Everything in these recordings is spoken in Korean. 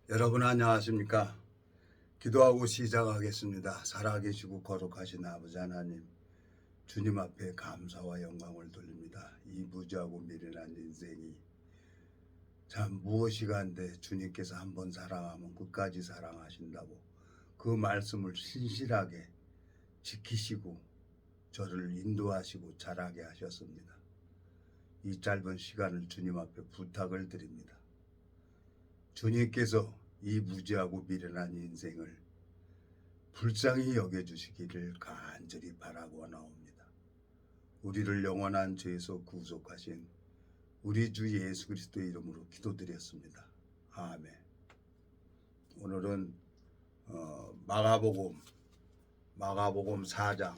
여러분 안녕하십니까? 기도하고 시작하겠습니다. 살아계시고 거룩하신 아버지 하나님, 주님 앞에 감사와 영광을 돌립니다. 이 무지하고 미련한 인생이 참 무엇이간데 주님께서 한번 사랑하면 끝까지 사랑하신다고 그 말씀을 신실하게 지키시고 저를 인도하시고 자라게 하셨습니다. 이 짧은 시간을 주님 앞에 부탁을 드립니다. 주님께서 이 무지하고 미련한 인생을 불쌍히 여겨주시기를 간절히 바라고 나옵니다. 우리를 영원한 죄에서 구속하신 우리 주 예수 그리스도의 이름으로 기도드렸습니다. 아멘. 오늘은 마가복음 4장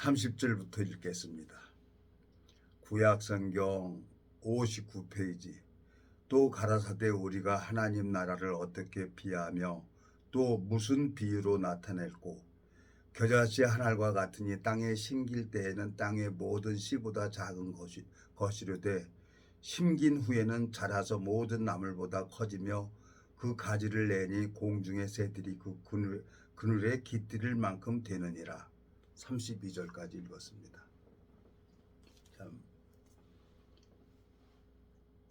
30절부터 읽겠습니다. 구약성경 59페이지. 또 가라사대 우리가 하나님 나라를 어떻게 비하며 또 무슨 비유로 나타낼꼬. 겨자씨 한 알과 같으니 땅에 심길 때에는 땅의 모든 씨보다 작은 것이로되 심긴 후에는 자라서 모든 나물보다 커지며 그 가지를 내니 공중의 새들이 그 그늘에 깃들일 만큼 되느니라. 32절까지 읽었습니다. 참,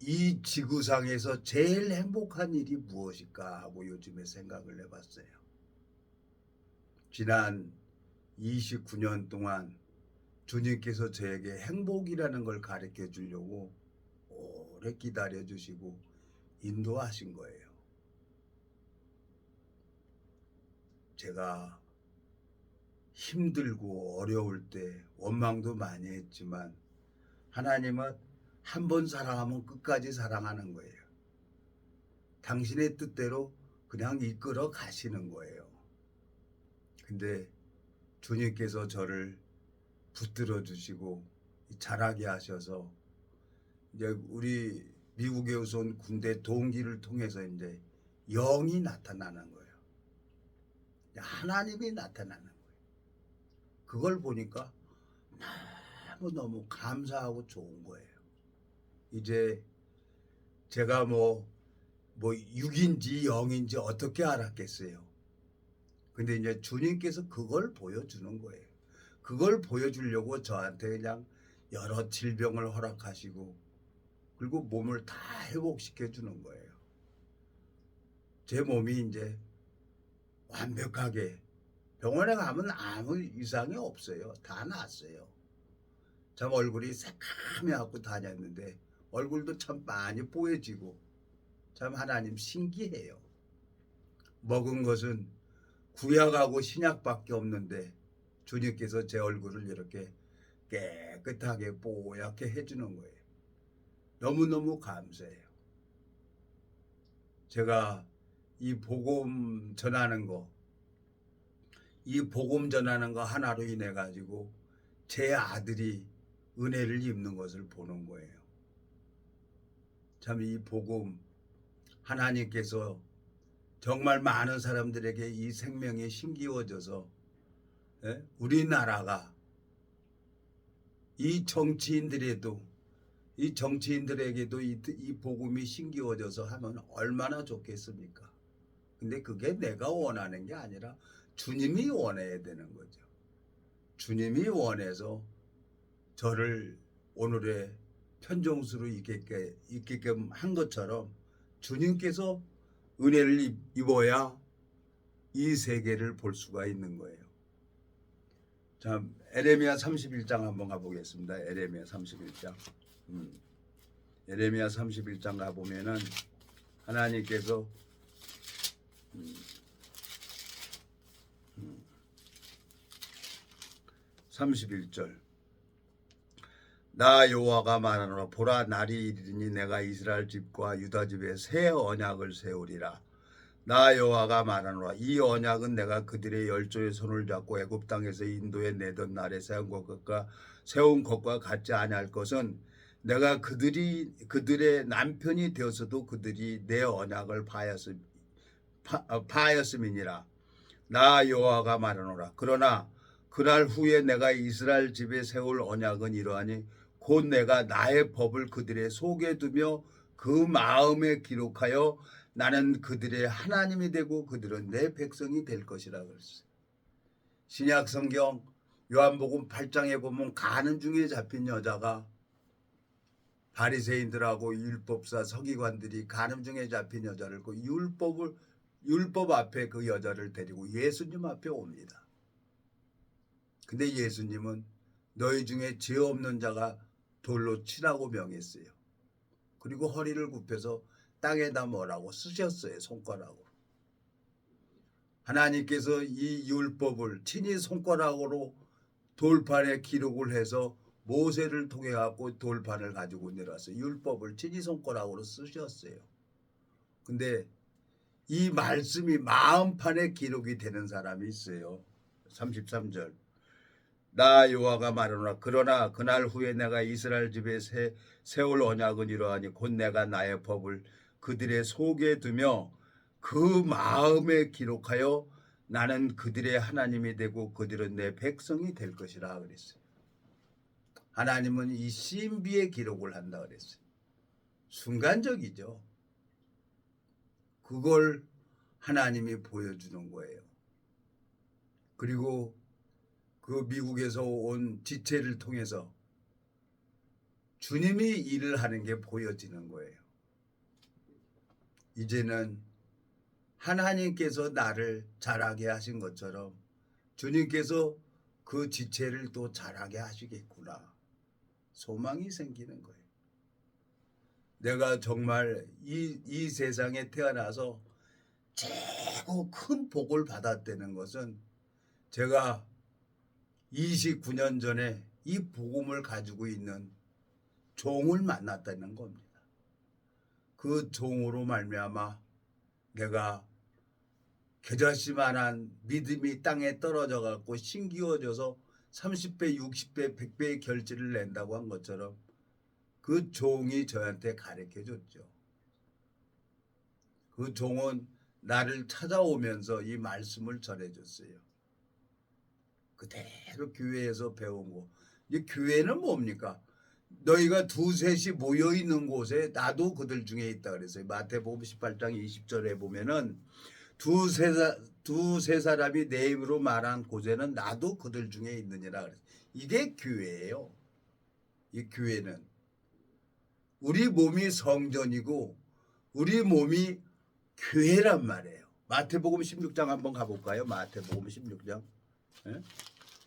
이 지구상에서 제일 행복한 일이 무엇일까 하고 요즘에 생각을 해봤어요. 지난 29년 동안 주님께서 저에게 행복이라는 걸 가르쳐 주려고 오래 기다려 주시고 인도하신 거예요. 제가 힘들고 어려울 때 원망도 많이 했지만 하나님은 한 번 사랑하면 끝까지 사랑하는 거예요. 당신의 뜻대로 그냥 이끌어 가시는 거예요. 근데 주님께서 저를 붙들어 주시고 자라게 하셔서 이제 우리 미국에서 온 군대 동기를 통해서 이제 영이 나타나는 거예요. 하나님이 나타나는 거예요. 그걸 보니까 너무 감사하고 좋은 거예요. 이제 제가 뭐 6인지 0인지 어떻게 알았겠어요. 근데 이제 주님께서 그걸 보여주는 거예요. 그걸 보여주려고 저한테 그냥 여러 질병을 허락하시고 그리고 몸을 다 회복시켜 주는 거예요. 제 몸이 이제 완벽하게 병원에 가면 아무 이상이 없어요. 다 나았어요. 참 얼굴이 새카매갖고 다녔는데 얼굴도 참 많이 뽀얘지고 참 하나님 신기해요. 먹은 것은 구약하고 신약밖에 없는데 주님께서 제 얼굴을 이렇게 깨끗하게 뽀얗게 해주는 거예요. 너무너무 감사해요. 제가 이 복음 전하는 거 하나로 인해 가지고 제 아들이 은혜를 입는 것을 보는 거예요. 참 이 복음 하나님께서 정말 많은 사람들에게 이 생명이 심기워져서 우리나라가 이 정치인들에게도 이 복음이 심기워져서 하면 얼마나 좋겠습니까? 근데 그게 내가 원하는 게 아니라 주님이 원해야 되는 거죠. 주님이 원해서 저를 오늘의 편종수로 있게끔 한 것처럼 주님께서 은혜를 입어야 이 세계를 볼 수가 있는 거예요. 자, 에레미야 31장 한번 가보겠습니다. 에레미야 31장. 에레미야 31장 가보면은 하나님께서 31절. 나 여호와가 말하노라. 보라, 날이 이르니 내가 이스라엘 집과 유다 집에 새 언약을 세우리라. 나 여호와가 말하노라. 이 언약은 내가 그들의 열조의 손을 잡고 애굽 땅에서 인도에 내던 날에 세운 것과 같지 아니할 것은 내가 그들의 남편이 되어서도 그들이 내 언약을 파하였음이니라. 나 여호와가 말하노라. 그러나 그날 후에 내가 이스라엘 집에 세울 언약은 이러하니 곧 내가 나의 법을 그들의 속에 두며 그 마음에 기록하여 나는 그들의 하나님이 되고 그들은 내 백성이 될 것이라 그랬어요. 신약 성경 요한복음 8장에 보면 가는 중에 잡힌 여자가 바리새인들하고 율법사 서기관들이 가늠 중에 잡힌 여자를 그 율법 앞에 그 여자를 데리고 예수님 앞에 옵니다. 근데 예수님은 너희 중에 죄 없는 자가 돌로 치라고 명했어요. 그리고 허리를 굽혀서 땅에다 뭐라고 쓰셨어요. 손가락으로. 하나님께서 이 율법을 친히 손가락으로 돌판에 기록을 해서 모세를 통해 갖고 돌판을 가지고 내려왔어요. 율법을 친히 손가락으로 쓰셨어요. 근데 이 말씀이 마음판에 기록이 되는 사람이 있어요. 33절. 나 여호와가 말하노라. 그러나 그날 후에 내가 이스라엘 집에 세울 언약은 이러하니 곧 내가 나의 법을 그들의 속에 두며 그 마음에 기록하여 나는 그들의 하나님이 되고 그들은 내 백성이 될 것이라 그랬어요. 하나님은 이 신비의 기록을 한다 그랬어요. 순간적이죠. 그걸 하나님이 보여주는 거예요. 그리고 그 미국에서 온 지체를 통해서 주님이 일을 하는 게 보여지는 거예요. 이제는 하나님께서 나를 자라게 하신 것처럼 주님께서 그 지체를 또 자라게 하시겠구나. 소망이 생기는 거예요. 내가 정말 이 세상에 태어나서 최고 큰 복을 받았다는 것은 제가 29년 전에 이 복음을 가지고 있는 종을 만났다는 겁니다. 그 종으로 말미암아 내가 겨자씨만한 믿음이 땅에 떨어져 갖고 신기워져서 30배, 60배, 100배의 결실을 낸다고 한 것처럼 그 종이 저한테 가르쳐 줬죠. 그 종은 나를 찾아오면서 이 말씀을 전해줬어요. 그대로 교회에서 배운 거. 이 교회는 뭡니까? 너희가 두셋이 모여 있는 곳에 나도 그들 중에 있다 그랬어요. 마태복음 18장 20절에 보면은 두세 사람이 내 입으로 말한 곳에는 나도 그들 중에 있느니라 그랬어요. 이게 교회예요. 이 교회는 우리 몸이 성전이고 우리 몸이 교회란 말이에요. 마태복음 16장 한번 가볼까요? 마태복음 16장. 예?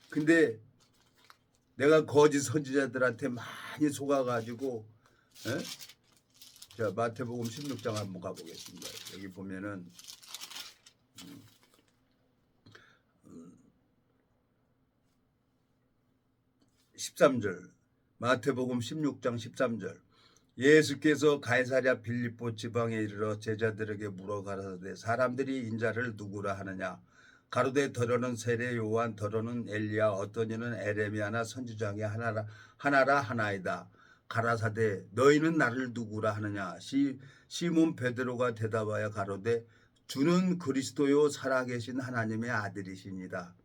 근데 내가 거짓 선지자들한테 많이 속아가지고 예? 자 마태복음 16장 한번 가보겠습니다. 여기 보면은 13절 마태복음 16장 13절 예수께서 가이사랴 빌립보 지방에 이르러 제자들에게 물어 가라사대 사람들이 인자를 누구라 하느냐 가로되 더러는 세례 요한 더러는 엘리야 어떤 이는 에레미야나 선지자 중에 하나라 하나이다. 가라사대 너희는 나를 누구라 하느냐 시몬 베드로가 대답하여 가로되 주는 그리스도요 살아계신 하나님의 아들이시니라.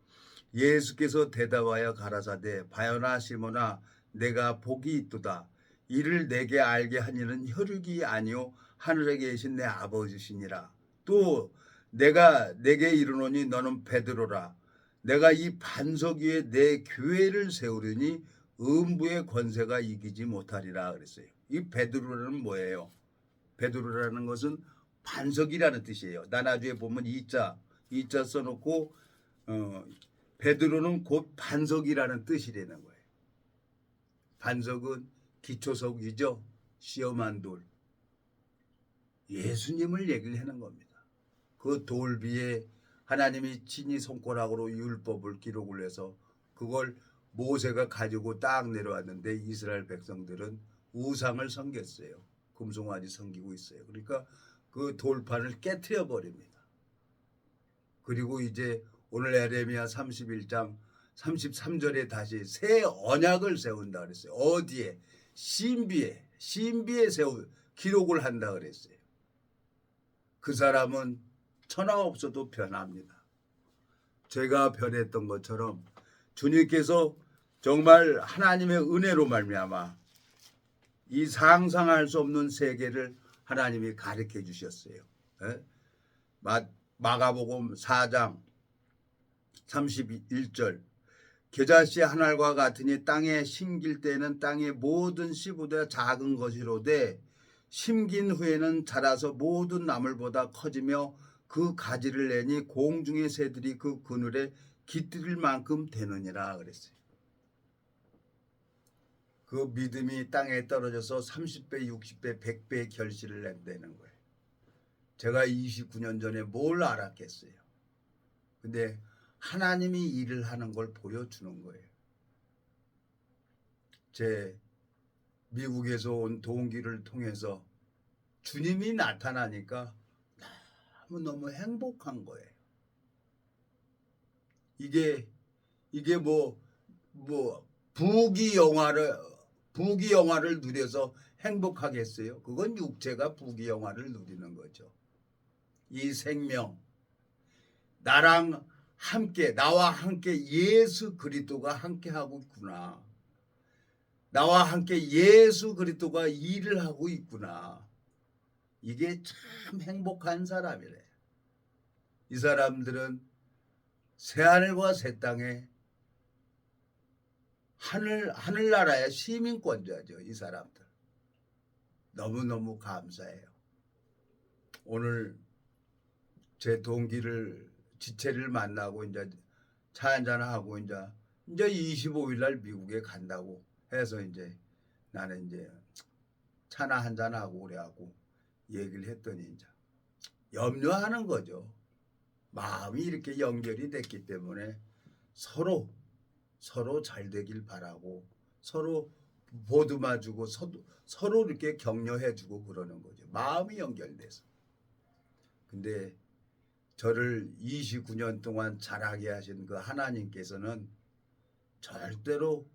예수께서 대답하여 가라사대 바요나 시몬아 내가 복이 있도다. 이를 내게 알게 한 이는 혈육이 아니요 하늘에 계신 내 아버지시니라. 또 내가 내게 이르노니 너는 베드로라. 내가 이 반석 위에 내 교회를 세우려니 음부의 권세가 이기지 못하리라 그랬어요. 이 베드로라는 뭐예요? 베드로라는 것은 반석이라는 뜻이에요. 나나주에 보면 이자 써놓고 베드로는 곧 반석이라는 뜻이라는 거예요. 반석은 기초석이죠. 시험한 돌. 예수님을 얘기를 하는 겁니다. 그 돌 위에 하나님이 친히 손가락으로 율법을 기록을 해서 그걸 모세가 가지고 딱 내려왔는데 이스라엘 백성들은 우상을 섬겼어요. 금송아지 섬기고 있어요. 그러니까 그 돌판을 깨트려 버립니다. 그리고 이제 오늘 에레미야 31장 33절에 다시 새 언약을 세운다 그랬어요. 어디에? 신비에 기록을 한다 그랬어요. 그 사람은 천하 없어도 변합니다. 제가 변했던 것처럼 주님께서 정말 하나님의 은혜로 말미암아 이 상상할 수 없는 세계를 하나님이 가르쳐 주셨어요. 예? 마가복음 4장 31절 겨자씨 한 알과 같으니 땅에 심길 때는 땅의 모든 씨보다 작은 것이로되 심긴 후에는 자라서 모든 나물보다 커지며 그 가지를 내니 공중의 새들이 그 그늘에 깃들 만큼 되느니라 그랬어요. 그 믿음이 땅에 떨어져서 30배, 60배, 100배의 결실을 낸다는 거예요. 제가 29년 전에 뭘 알았겠어요. 근데 하나님이 일을 하는 걸 보여주는 거예요. 제 미국에서 온 동기를 통해서 주님이 나타나니까 너무 행복한 거예요. 이게 뭐 부귀 영화를 누려서 행복하겠어요? 그건 육체가 부귀 영화를 누리는 거죠. 이 생명, 나와 함께 예수 그리스도가 함께 하고 있구나. 나와 함께 예수 그리스도가 일을 하고 있구나. 이게 참 행복한 사람이래. 이 사람들은 새하늘과 새 땅에 하늘나라의 시민권자죠. 이 사람들. 너무너무 감사해요. 오늘 제 지체를 만나고 이제 차 한잔하고 이제 25일 날 미국에 간다고 해서 이제 나는 이제 차나 한잔하고 그래갖고 얘기를 했더니 이제 염려하는 거죠. 마음이 이렇게 연결이 됐기 때문에 서로 잘 되길 바라고 서로 보듬어주고 서로 이렇게 격려해주고 그러는 거죠. 마음이 연결돼서. 근데 저를 29년 동안 자라게 하신 그 하나님께서는 절대로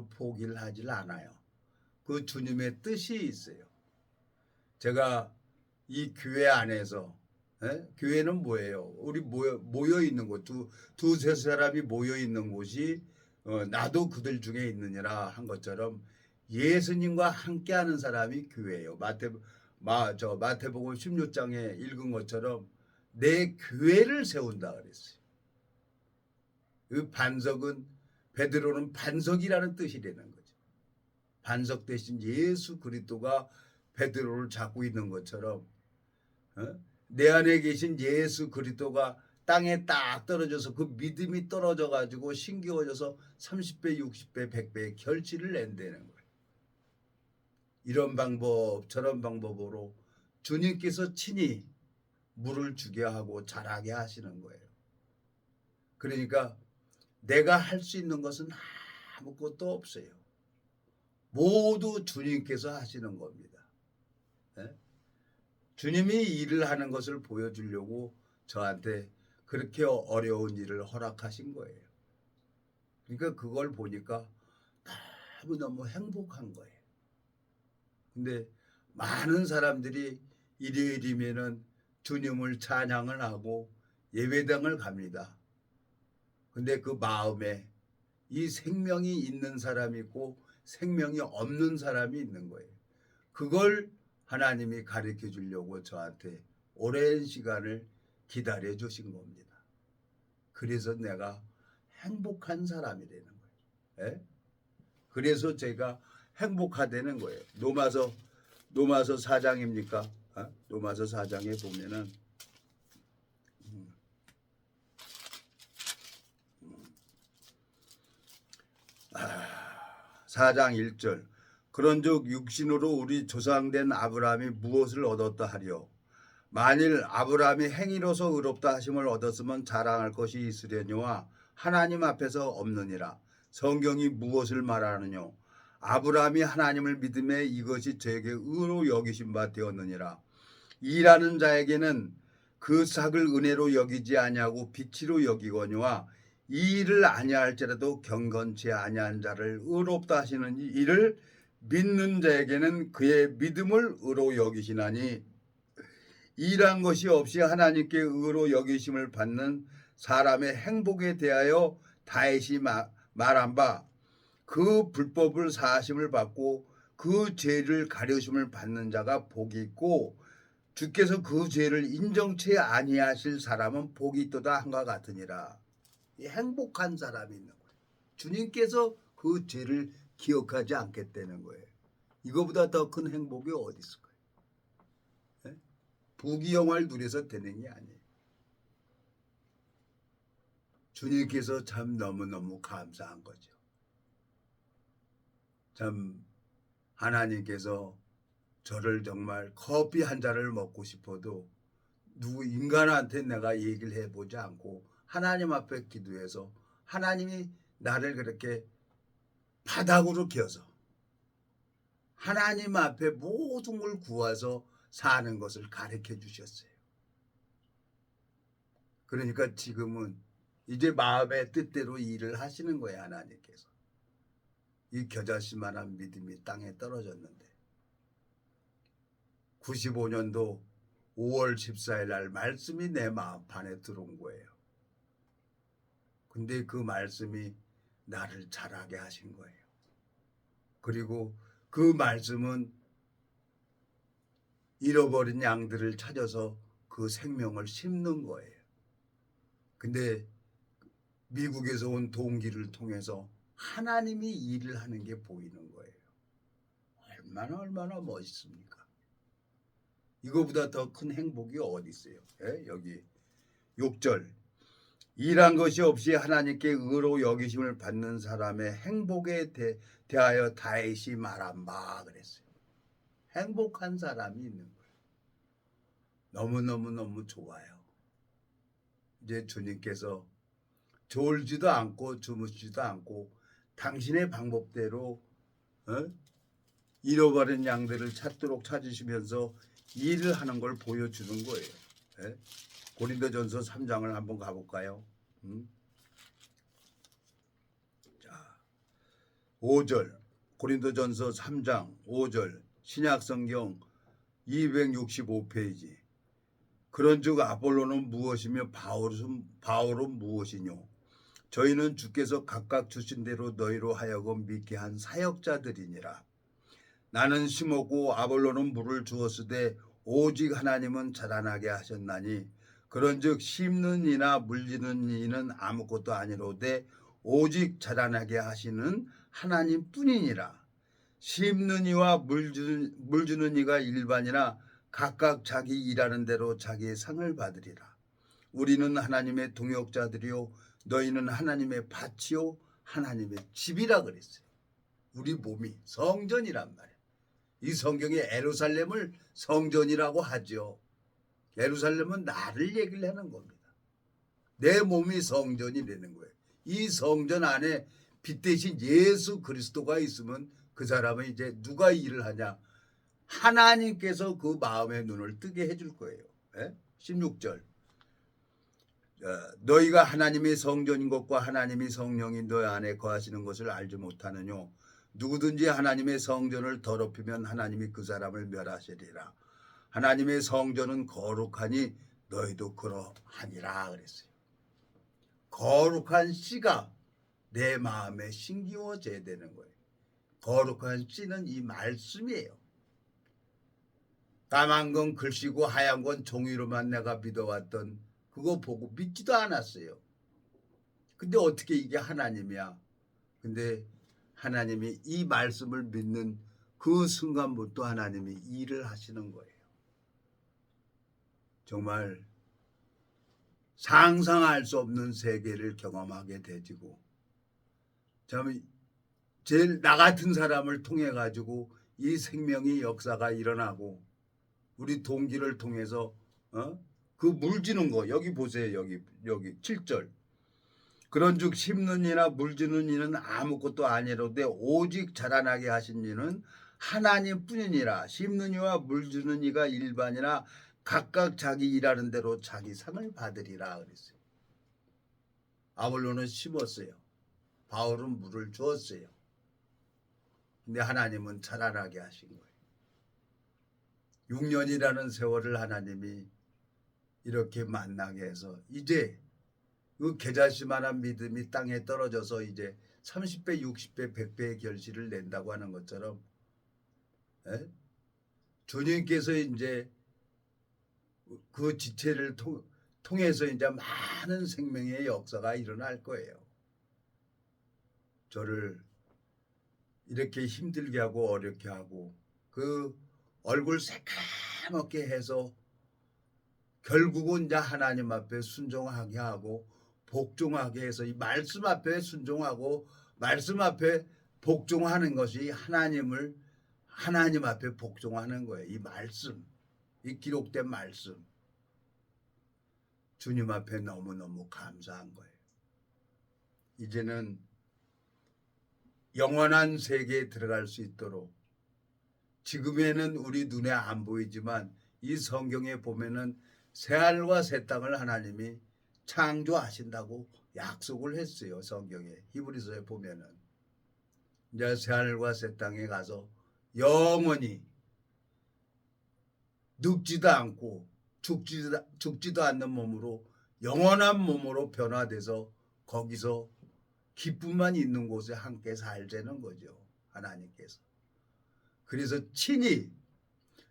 포기를 하질 않아요. 그 주님의 뜻이 있어요. 제가 이 교회 안에서 교회는 뭐예요? 우리 모여 있는 곳, 두세 사람이 모여 있는 곳이 나도 그들 중에 있느니라 한 것처럼 예수님과 함께하는 사람이 교회예요. 마태복음 16장에 읽은 것처럼 내 교회를 세운다 그랬어요. 그 반석은 베드로는 반석이라는 뜻이라는 거죠. 반석 대신 예수 그리스도가 베드로를 잡고 있는 것처럼 내 안에 계신 예수 그리스도가 땅에 딱 떨어져서 그 믿음이 떨어져 가지고 신기워져서 30배, 60배, 100배의 결실을 낸다는 거예요. 이런 방법 저런 방법으로 주님께서 친히 물을 주게 하고 자라게 하시는 거예요. 그러니까 내가 할 수 있는 것은 아무것도 없어요. 모두 주님께서 하시는 겁니다. 주님이 일을 하는 것을 보여주려고 저한테 그렇게 어려운 일을 허락하신 거예요. 그러니까 그걸 보니까 너무너무 행복한 거예요. 근데 많은 사람들이 일요일이면은 주님을 찬양을 하고 예배당을 갑니다. 근데 그 마음에 이 생명이 있는 사람이 있고 생명이 없는 사람이 있는 거예요. 그걸 하나님이 가르쳐 주려고 저한테 오랜 시간을 기다려 주신 겁니다. 그래서 내가 행복한 사람이 되는 거예요. 예? 그래서 제가 행복하다는 거예요. 로마서 4장입니까? 로마서 4장에 보면은 4장 1절 그런즉 육신으로 우리 조상된 아브라함이 무엇을 얻었다 하리요? 만일 아브라함이 행위로서 의롭다 하심을 얻었으면 자랑할 것이 있으려니와 하나님 앞에서 없느니라. 성경이 무엇을 말하느뇨? 아브라함이 하나님을 믿음에 이것이 저에게 의로 여기신 바 되었느니라. 일하는 자에게는 그 삭을 은혜로 여기지 아니하고 빛으로 여기거니와 이 일을 아니할지라도 경건치 아니한 자를 의롭다 하시는 이를 믿는 자에게는 그의 믿음을 의로 여기시나니 일한 것이 없이 하나님께 의로 여기심을 받는 사람의 행복에 대하여 다윗이 말한 바 그 불법을 사하심을 받고 그 죄를 가려심을 받는 자가 복이 있고 주께서 그 죄를 인정치 아니하실 사람은 복이 있도다 한과 같으니라. 행복한 사람이 있는 거예요. 주님께서 그 죄를 기억하지 않겠다는 거예요. 이거보다 더 큰 행복이 어디 있을까요? 네? 부귀영화를 누려서 되는 게 아니에요. 주님께서 참 너무너무 감사한 거죠. 참 하나님께서 저를 정말 커피 한 잔을 먹고 싶어도 누구 인간한테 내가 얘기를 해보지 않고 하나님 앞에 기도해서 하나님이 나를 그렇게 바닥으로 기어서 하나님 앞에 모든 걸 구해서 사는 것을 가르쳐 주셨어요. 그러니까 지금은 이제 마음의 뜻대로 일을 하시는 거예요. 하나님께서. 이 겨자씨만한 믿음이 땅에 떨어졌는데 95년도 5월 14일 날 말씀이 내 마음판에 들어온 거예요. 근데 그 말씀이 나를 자라게 하신 거예요. 그리고 그 말씀은 잃어버린 양들을 찾아서 그 생명을 심는 거예요. 근데 미국에서 온 동기를 통해서 하나님이 일을 하는 게 보이는 거예요. 얼마나 멋있습니까? 이거보다 더 큰 행복이 어디 있어요? 예? 여기 6절 일한 것이 없이 하나님께 의로 여기심을 받는 사람의 행복에 대하여 다윗이 말한 바 그랬어요. 행복한 사람이 있는 거예요. 너무 좋아요. 이제 주님께서 졸지도 않고 주무시지도 않고 당신의 방법대로 잃어버린 양들을 찾도록 찾으시면서 일을 하는 걸 보여주는 거예요. 예? 고린도전서 3장을 한번 가볼까요? 자, 5절 고린도전서 3장 5절 신약성경 265페이지 그런즉 아볼로는 무엇이며 바울은 무엇이뇨? 저희는 주께서 각각 주신 대로 너희로 하여금 믿게 한 사역자들이니라. 나는 심었고 아볼로는 물을 주었으되 오직 하나님은 자라나게 하셨나니 그런즉 심는 이나 물지는 이는 아무것도 아니로되 오직 자라나게 하시는 하나님뿐이니라. 심는 이와 물주는 이가 일반이나 각각 자기 일하는 대로 자기의 상을 받으리라. 우리는 하나님의 동역자들이요 너희는 하나님의 밭이요 하나님의 집이라 그랬어요. 우리 몸이 성전이란 말이에요. 이 성경에 예루살렘을 성전이라고 하죠. 예루살렘은 나를 얘기를 하는 겁니다. 내 몸이 성전이 되는 거예요. 이 성전 안에 빛 대신 예수 그리스도가 있으면 그 사람은 이제 누가 일을 하냐? 하나님께서 그 마음의 눈을 뜨게 해줄 거예요. 16절 너희가 하나님의 성전인 것과 하나님이 성령인 너희 안에 거하시는 것을 알지 못하느뇨? 누구든지 하나님의 성전을 더럽히면 하나님이 그 사람을 멸하시리라. 하나님의 성전은 거룩하니 너희도 그러하니라 그랬어요. 거룩한 씨가 내 마음에 심기워져야 되는 거예요. 거룩한 씨는 이 말씀이에요. 까만 건 글씨고 하얀 건 종이로만 내가 믿어왔던 그거 보고 믿지도 않았어요. 근데 어떻게 이게 하나님이야? 근데 하나님이 이 말씀을 믿는 그 순간부터 하나님이 일을 하시는 거예요. 정말 상상할 수 없는 세계를 경험하게 되지고 참 제일 나 같은 사람을 통해 가지고 이 생명의 역사가 일어나고 우리 동기를 통해서 그 물지는 거 여기 보세요. 여기 7절 그런즉 심는 이나 물지는 이는 아무것도 아니로되 오직 자라나게 하신 이는 하나님뿐이니라. 심는 이와 물주는 이가 일반이나 각각 자기 일하는 대로 자기 상을 받으리라 그랬어요. 아볼로는 심었어요. 바울은 물을 주었어요. 근데 하나님은 자라나게 하신 거예요. 6년이라는 세월을 하나님이 이렇게 만나게 해서 이제 그 겨자씨만한 믿음이 땅에 떨어져서 이제 30배, 60배, 100배의 결실을 낸다고 하는 것처럼, 예? 주님께서 이제 그 지체를 통해서 이제 많은 생명의 역사가 일어날 거예요. 저를 이렇게 힘들게 하고 어렵게 하고 그 얼굴 새까맣게 해서 결국은 이제 하나님 앞에 순종하게 하고 복종하게 해서 이 말씀 앞에 순종하고 말씀 앞에 복종하는 것이 하나님 앞에 복종하는 거예요. 이 말씀, 이 기록된 말씀. 주님 앞에 너무너무 감사한 거예요. 이제는 영원한 세계에 들어갈 수 있도록 지금에는 우리 눈에 안 보이지만 이 성경에 보면은 새하늘과 새 땅을 하나님이 창조하신다고 약속을 했어요. 성경에 히브리서에 보면은 이제 새하늘과 새 땅에 가서 영원히 늙지도 않고 죽지도 않는 몸으로 영원한 몸으로 변화돼서 거기서 기쁨만 있는 곳에 함께 살자는 거죠. 하나님께서. 그래서 친히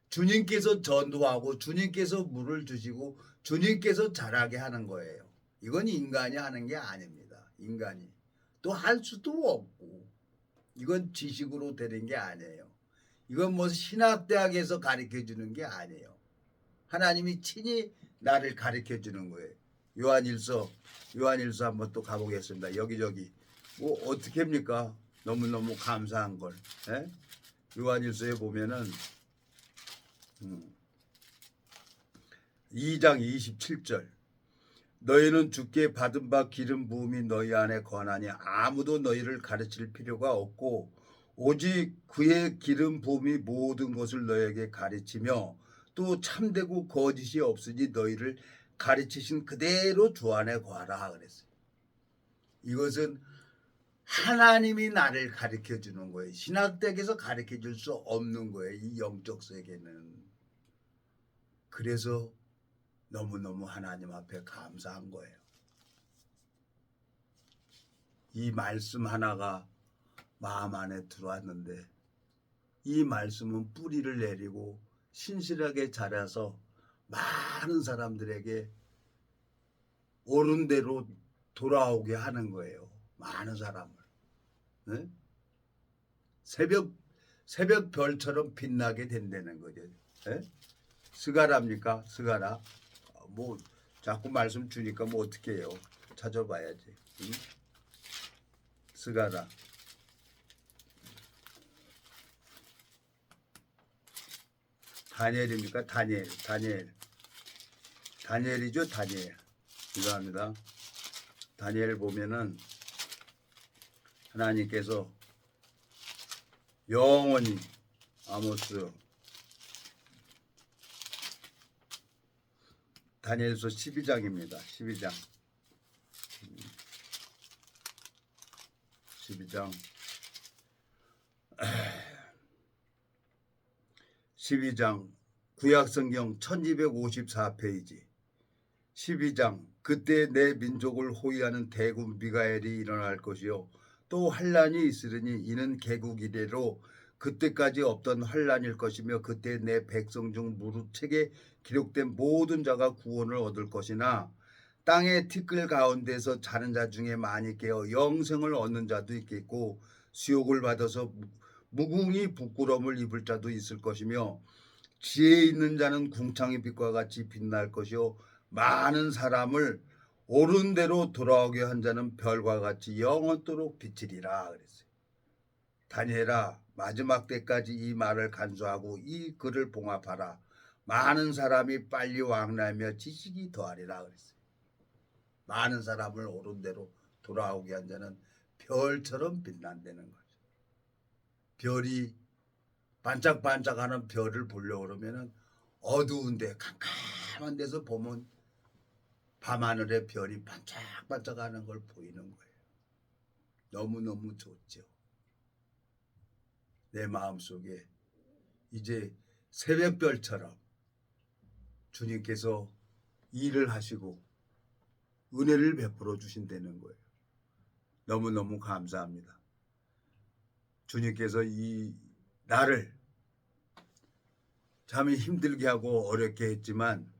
주님께서 전도하고 주님께서 물을 주시고 주님께서 자라게 하는 거예요. 이건 인간이 하는 게 아닙니다. 인간이 또 할 수도 없고 이건 지식으로 되는 게 아니에요. 이건 뭐 신학대학에서 가르쳐 주는 게 아니에요. 하나님이 친히 나를 가르쳐 주는 거예요. 요한일서 한번 또 가보겠습니다. 여기저기 뭐 어떻게 합니까? 너무너무 감사한 걸. 예? 요한일서에 보면은 2장 27절 너희는 주께 받은 바 기름 부음이 너희 안에 거하니 아무도 너희를 가르칠 필요가 없고 오직 그의 기름 부음이 모든 것을 너희에게 가르치며 또 참되고 거짓이 없으니 너희를 가르치신 그대로 주 안에 거하라 그랬어요. 이것은 하나님이 나를 가르쳐 주는 거예요. 신학대학에서 가르쳐 줄 수 없는 거예요. 이 영적 세계는. 그래서 너무너무 하나님 앞에 감사한 거예요. 이 말씀 하나가 마음 안에 들어왔는데 이 말씀은 뿌리를 내리고 신실하게 자라서 많은 사람들에게 옳은 대로 돌아오게 하는 거예요. 많은 사람을. 네? 새벽 별처럼 빛나게 된다는 거죠. 네? 스가라입니까? 스가라. 뭐 자꾸 말씀 주니까 뭐 어떻게 해요? 찾아봐야지. 응? 스가라. 다니엘입니까? 다니엘이죠. 다니엘. 이거합니다. 다니엘 보면은 하나님께서 영원히 아모스 다니엘서 12장입니다. 12장 12장 구약성경 1254페이지 12장 그때 내 민족을 호위하는 대군 미가엘이 일어날 것이요 또 환란이 있으리니 이는 개국 이래로 그때까지 없던 환란일 것이며 그때 내 백성 중 무릇 책에 기록된 모든 자가 구원을 얻을 것이나 땅의 티끌 가운데서 자는 자 중에 많이 깨어 영생을 얻는 자도 있겠고 수욕을 받아서 무궁히 부끄러움을 입을 자도 있을 것이며 지혜 있는 자는 궁창의 빛과 같이 빛날 것이요 많은 사람을 옳은 대로 돌아오게 한 자는 별과 같이 영원토록 비치리라 그랬어요. 다니엘아 마지막 때까지 이 말을 간수하고 이 글을 봉합하라. 많은 사람이 빨리 왕래하며 지식이 더하리라 그랬어요. 많은 사람을 옳은 대로 돌아오게 한 자는 별처럼 빛난다는 거죠. 별이 반짝반짝하는 별을 보려고 그러면은 어두운데 캄캄한 데서 보면 밤하늘에 별이 반짝반짝하는 걸 보이는 거예요. 너무너무 좋죠. 내 마음속에 이제 새벽별처럼 주님께서 일을 하시고 은혜를 베풀어 주신다는 거예요. 너무너무 감사합니다. 주님께서 이 나를 참 힘들게 하고 어렵게 했지만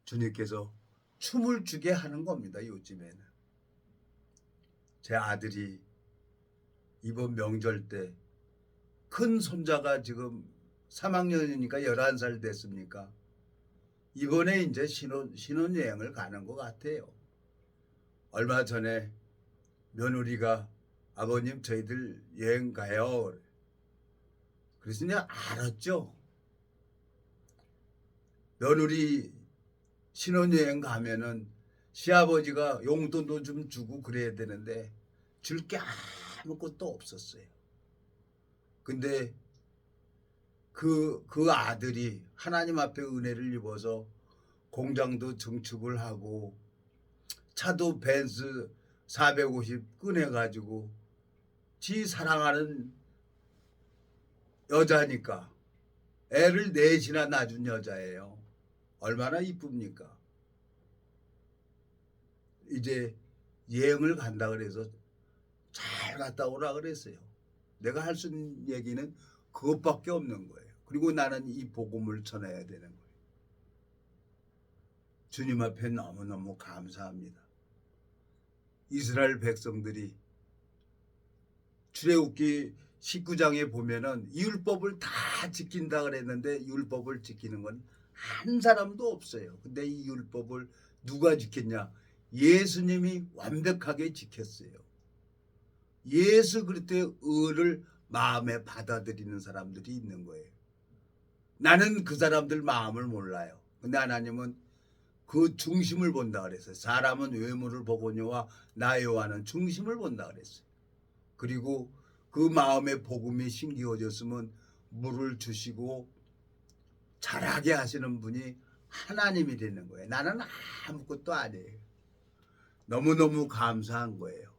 주님께서 춤을 추게 하는 겁니다. 요즘에는 제 아들이 이번 명절 때 큰 손자가 지금 3학년이니까 11살 됐습니까? 이번에 이제 신혼여행을 가는 것 같아요. 얼마 전에 며느리가 아버님 저희들 여행 가요. 그래서 내가 알았죠. 며느리 신혼여행 가면은 시아버지가 용돈도 좀 주고 그래야 되는데 줄 게 아무것도 없었어요. 근데 그 아들이 하나님 앞에 은혜를 입어서 공장도 증축을 하고 차도 벤츠 450 꺼내가지고 지 사랑하는 여자니까 애를 넷이나 낳아준 여자예요. 얼마나 이쁩니까? 이제 여행을 간다 그래서 잘 갔다 오라 그랬어요. 내가 할 수 있는 얘기는 그것밖에 없는 거예요. 그리고 나는 이 복음을 전해야 되는 거예요. 주님 앞에 너무너무 감사합니다. 이스라엘 백성들이 출애굽기 19장에 보면은 율법을 다 지킨다 그랬는데 율법을 지키는 건 한 사람도 없어요. 근데 이 율법을 누가 지켰냐? 예수님이 완벽하게 지켰어요. 예수 그리스도의 의를 마음에 받아들이는 사람들이 있는 거예요. 나는 그 사람들 마음을 몰라요. 근데 하나님은 그 중심을 본다 그랬어요. 사람은 외모를 보거니와 나 여호와는 중심을 본다 그랬어요. 그리고 그 마음에 복음이 심기어졌으면 물을 주시고 자라게 하시는 분이 하나님이 되는 거예요. 나는 아무것도 아니에요. 너무너무 감사한 거예요.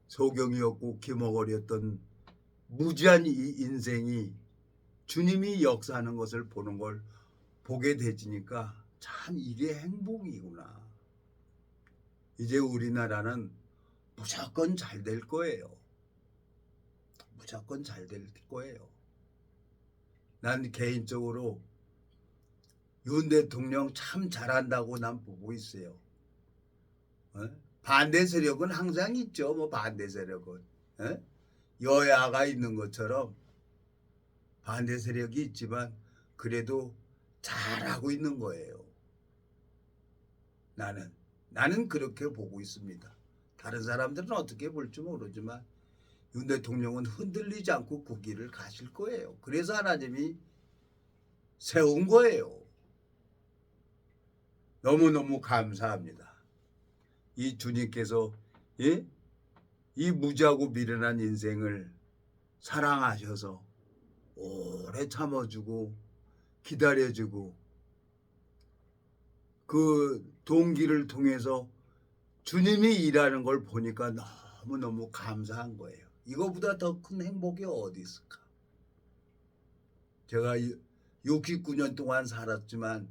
소경이었고 기머거리였던 무지한 이 인생이 주님이 역사하는 것을 보는 걸 보게 되지니까 참 이게 행복이구나. 이제 우리나라는 무조건 잘 될 거예요. 무조건 잘 될 거예요. 난 개인적으로 윤 대통령 참 잘한다고 난 보고 있어요. 반대 세력은 항상 있죠. 뭐 반대 세력은 여야가 있는 것처럼 반대 세력이 있지만 그래도 잘하고 있는 거예요. 나는 그렇게 보고 있습니다. 다른 사람들은 어떻게 볼지 모르지만 윤 대통령은 흔들리지 않고 그 길을 가실 거예요. 그래서 하나님이 세운 거예요. 너무너무 감사합니다. 이 주님께서 이 무지하고 미련한 인생을 사랑하셔서 오래 참아주고 기다려주고 그 동기를 통해서 주님이 일하는 걸 보니까 너무너무 감사한 거예요. 이거보다 더 큰 행복이 어디 있을까? 제가 69년 동안 살았지만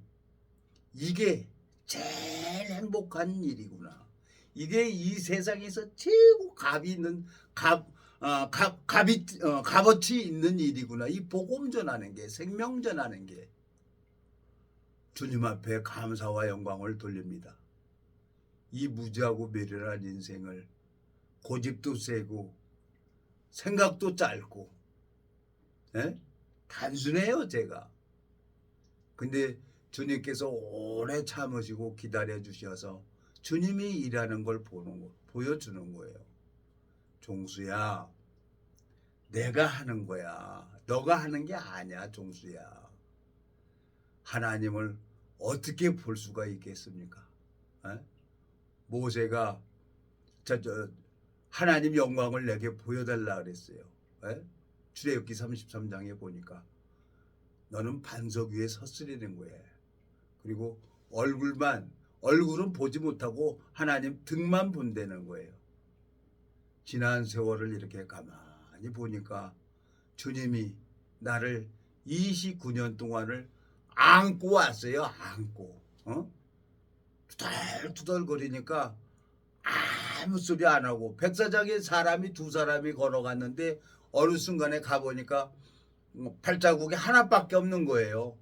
이게 제일 행복한 일이구나. 이게 이 세상에서 최고 값어치 있는 일이구나. 이 복음 전하는 게, 생명 전하는 게. 주님 앞에 감사와 영광을 돌립니다. 이 무지하고 미련한 인생을 고집도 세고 생각도 짧고 단순해요 제가. 근데 주님께서 오래 참으시고 기다려 주셔서 주님이 일하는 걸 보여주는 거예요. 종수야, 내가 하는 거야. 너가 하는 게 아니야, 종수야. 하나님을 어떻게 볼 수가 있겠습니까? 모세가 하나님 영광을 내게 보여달라 그랬어요. 출애굽기 33장에 보니까 너는 반석 위에 섰으리는 거예요. 그리고 얼굴은 보지 못하고 하나님 등만 본다는 거예요. 지난 세월을 이렇게 가만히 보니까 주님이 나를 29년 동안을 안고 왔어요. 안고. 투덜투덜 거리니까 아무 소리 안 하고 백사장에 두 사람이 걸어갔는데 어느 순간에 가보니까 발자국이 하나밖에 없는 거예요.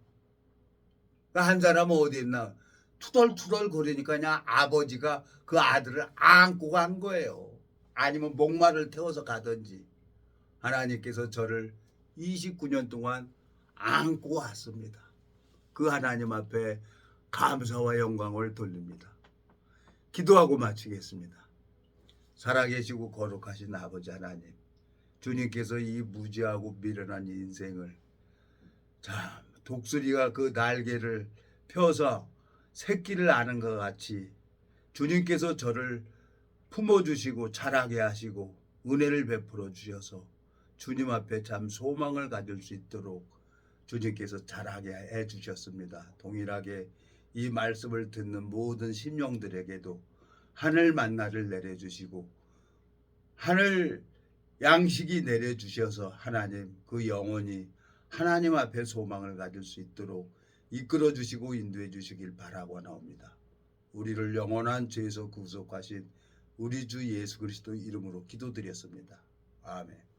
그러니까 한 사람은 어디 있나 투덜투덜 거리니까 그냥 아버지가 그 아들을 안고 간 거예요. 아니면 목마를 태워서 가든지. 하나님께서 저를 29년 동안 안고 왔습니다. 그 하나님 앞에 감사와 영광을 돌립니다. 기도하고 마치겠습니다. 살아계시고 거룩하신 아버지 하나님, 주님께서 이 무지하고 미련한 인생을 참 독수리가 그 날개를 펴서 새끼를 아는 것 같이 주님께서 저를 품어주시고 자라게 하시고 은혜를 베풀어 주셔서 주님 앞에 참 소망을 가질 수 있도록 주님께서 자라게 해주셨습니다. 동일하게 이 말씀을 듣는 모든 심령들에게도 하늘 만나를 내려주시고 하늘 양식이 내려주셔서 하나님 그 영혼이 하나님 앞에 소망을 가질 수 있도록 이끌어 주시고 인도해 주시길 바라고나옵니다. 우리를 영원한 죄에서 구속하신 우리 주 예수 그리스도 이름으로 기도드렸습니다. 아멘.